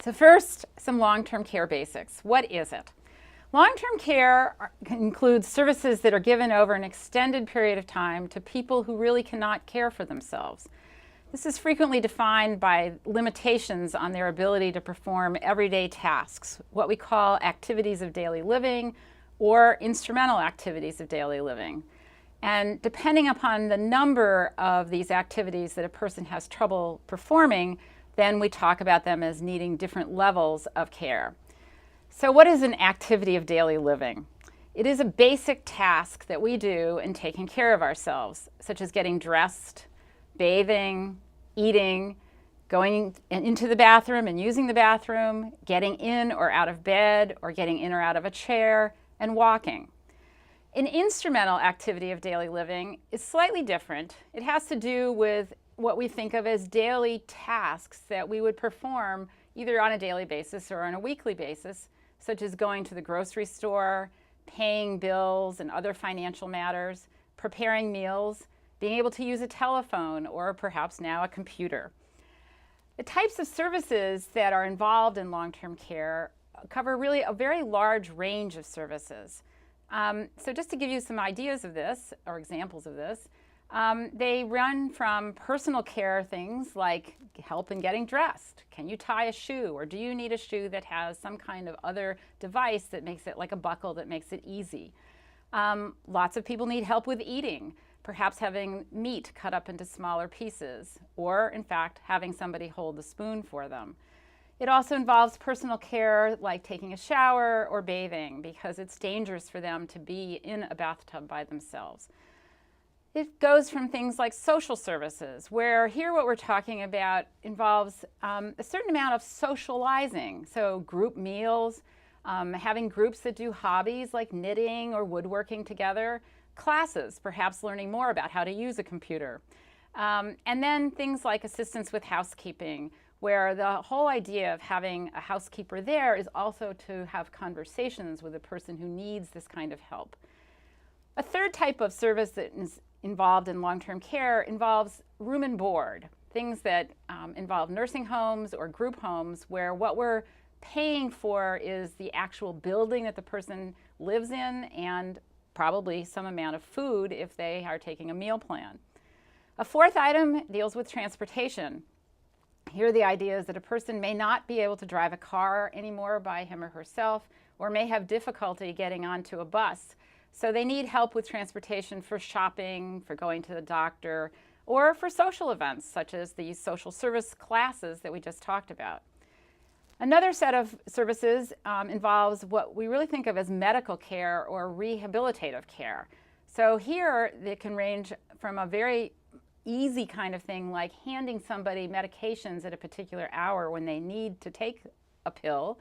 So first, some long-term care basics. What is it? Long-term care includes services that are given over an extended period of time to people who really cannot care for themselves. This is frequently defined by limitations on their ability to perform everyday tasks, what we call activities of daily living or instrumental activities of daily living. And depending upon the number of these activities that a person has trouble performing, then we talk about them as needing different levels of care. So what is an activity of daily living? It is a basic task that we do in taking care of ourselves, such as getting dressed, bathing, eating, going into the bathroom and using the bathroom, getting in or out of bed, or getting in or out of a chair, and walking. An instrumental activity of daily living is slightly different. It has to do with what we think of as daily tasks that we would perform either on a daily basis or on a weekly basis, such as going to the grocery store, paying bills and other financial matters, preparing meals, being able to use a telephone or perhaps now a computer. The types of services that are involved in long-term care cover really a very large range of services. So just to give you some ideas of this, or examples of this, they run from personal care things like help in getting dressed. Can you tie a shoe, or do you need a shoe that has some kind of other device that makes it like a buckle that makes it easy? Lots of people need help with eating, perhaps having meat cut up into smaller pieces, or in fact having somebody hold the spoon for them. It also involves personal care like taking a shower or bathing because it's dangerous for them to be in a bathtub by themselves. It goes from things like social services, where here what we're talking about involves a certain amount of socializing, so group meals, having groups that do hobbies like knitting or woodworking together, classes, perhaps learning more about how to use a computer, and then things like assistance with housekeeping, where the whole idea of having a housekeeper there is also to have conversations with a person who needs this kind of help. A third type of service that is involved in long-term care involves room and board, things that involve nursing homes or group homes where what we're paying for is the actual building that the person lives in and probably some amount of food if they are taking a meal plan. A fourth item deals with transportation. Here the idea is that a person may not be able to drive a car anymore by him or herself, or may have difficulty getting onto a bus. So they need help with transportation for shopping, for going to the doctor, or for social events such as these social service classes that we just talked about. Another set of services involves what we really think of as medical care or rehabilitative care. So here it can range from a very easy kind of thing like handing somebody medications at a particular hour when they need to take a pill,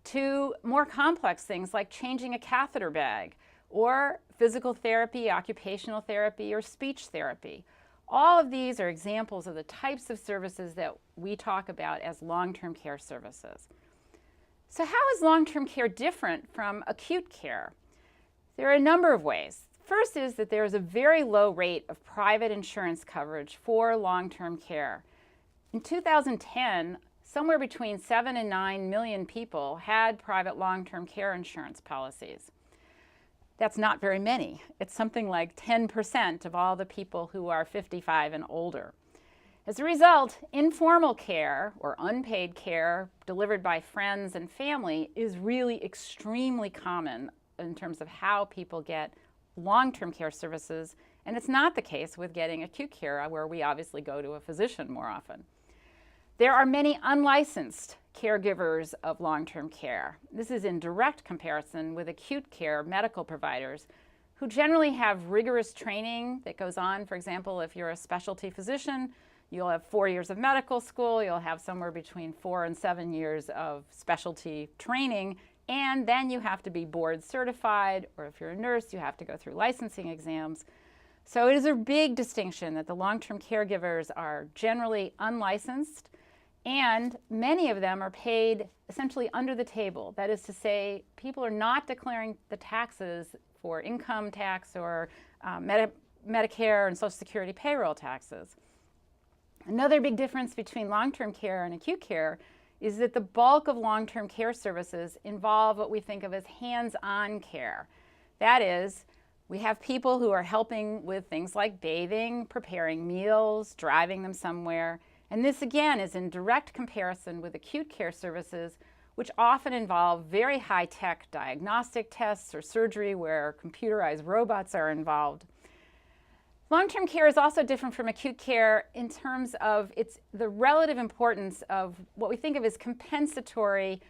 to more complex things like changing a catheter bag, or physical therapy, occupational therapy, or speech therapy. All of these are examples of the types of services that we talk about as long-term care services. So how is long-term care different from acute care? There are a number of ways. First is that there is a very low rate of private insurance coverage for long-term care. In 2010, somewhere between 7 and 9 million people had private long-term care insurance policies. That's not very many. It's something like 10% of all the people who are 55 and older. As a result, informal care or unpaid care delivered by friends and family is really extremely common in terms of how people get long-term care services, and it's not the case with getting acute care, where we obviously go to a physician more often. There are many unlicensed caregivers of long-term care. This is in direct comparison with acute care medical providers who generally have rigorous training that goes on. For example, if you're a specialty physician, you'll have 4 years of medical school, you'll have somewhere between 4 and 7 years of specialty training, and then you have to be board certified, or if you're a nurse, you have to go through licensing exams. So it is a big distinction that the long-term caregivers are generally unlicensed, and many of them are paid essentially under the table. That is to say, people are not declaring the taxes for income tax or Medicare and Social Security payroll taxes. Another big difference between long-term care and acute care is that the bulk of long-term care services involve what we think of as hands-on care. That is, we have people who are helping with things like bathing, preparing meals, driving them somewhere, and this again is in direct comparison with acute care services, which often involve very high-tech diagnostic tests or surgery where computerized robots are involved. Long-term care is also different from acute care in terms of the relative importance of what we think of as compensatory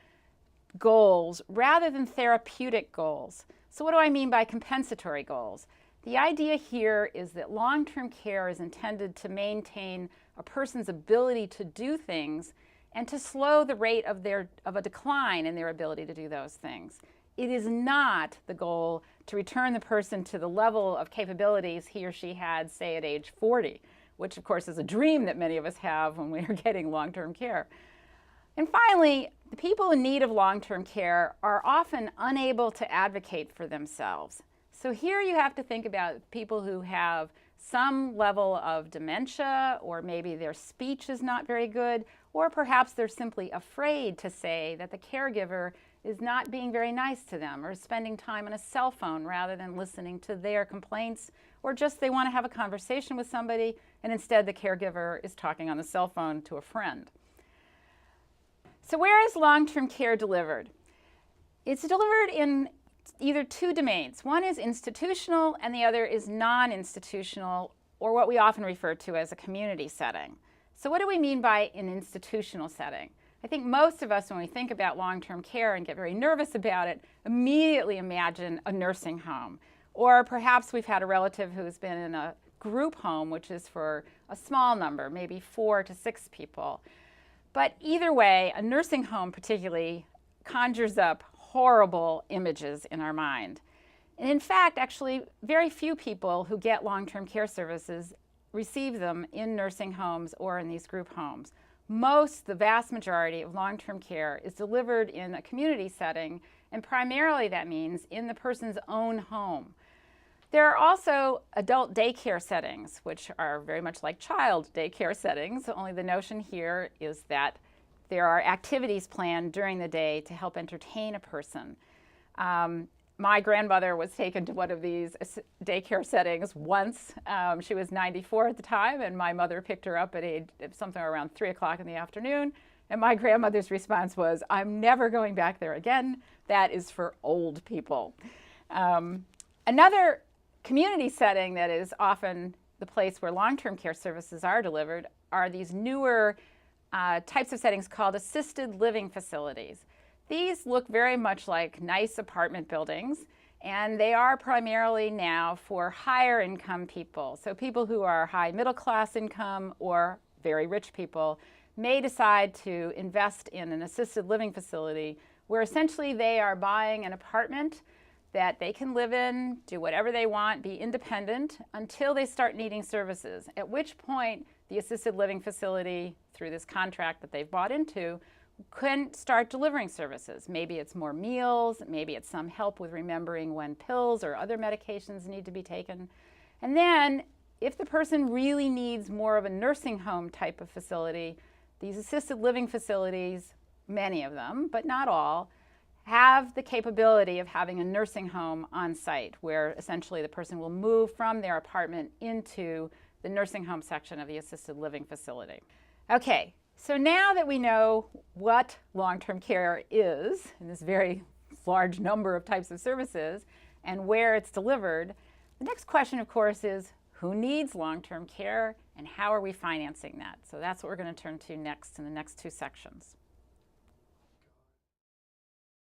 goals rather than therapeutic goals. So what do I mean by compensatory goals? The idea here is that long-term care is intended to maintain a person's ability to do things and to slow the rate of a decline in their ability to do those things. It is not the goal to return the person to the level of capabilities he or she had, say, at age 40, which of course is a dream that many of us have when we are getting long-term care. And finally, the people in need of long-term care are often unable to advocate for themselves. So here you have to think about people who have some level of dementia, or maybe their speech is not very good, or perhaps they're simply afraid to say that the caregiver is not being very nice to them or spending time on a cell phone rather than listening to their complaints, or just they want to have a conversation with somebody and instead the caregiver is talking on the cell phone to a friend. So where is long-term care delivered? It's delivered in either two domains. One is institutional and the other is non-institutional, or what we often refer to as a community setting. So what do we mean by an institutional setting? I think most of us, when we think about long-term care and get very nervous about it, immediately imagine a nursing home. Or perhaps we've had a relative who's been in a group home, which is for a small number, maybe 4 to 6 people. But either way, a nursing home particularly conjures up horrible images in our mind. And in fact, actually, very few people who get long-term care services receive them in nursing homes or in these group homes. The vast majority of long-term care is delivered in a community setting, and primarily that means in the person's own home. There are also adult daycare settings, which are very much like child daycare settings, only the notion here is that there are activities planned during the day to help entertain a person. My grandmother was taken to one of these daycare settings once. She was 94 at the time, and my mother picked her up at something around 3 o'clock in the afternoon. And my grandmother's response was, "I'm never going back there again. That is for old people." Another community setting that is often the place where long-term care services are delivered are these newer types of settings called assisted living facilities. These look very much like nice apartment buildings, and they are primarily now for higher income people. So people who are high middle class income or very rich people may decide to invest in an assisted living facility where essentially they are buying an apartment that they can live in, do whatever they want, be independent until they start needing services, at which point the assisted living facility, through this contract that they've bought into, can start delivering services. Maybe it's more meals, maybe it's some help with remembering when pills or other medications need to be taken. And then if the person really needs more of a nursing home type of facility, these assisted living facilities, many of them, but not all, have the capability of having a nursing home on site where essentially the person will move from their apartment into the nursing home section of the assisted living facility. Okay. So now that we know what long-term care is, in this very large number of types of services, and where it's delivered, the next question, of course, is who needs long-term care and how are we financing that? So that's what we're going to turn to next in the next 2 sections.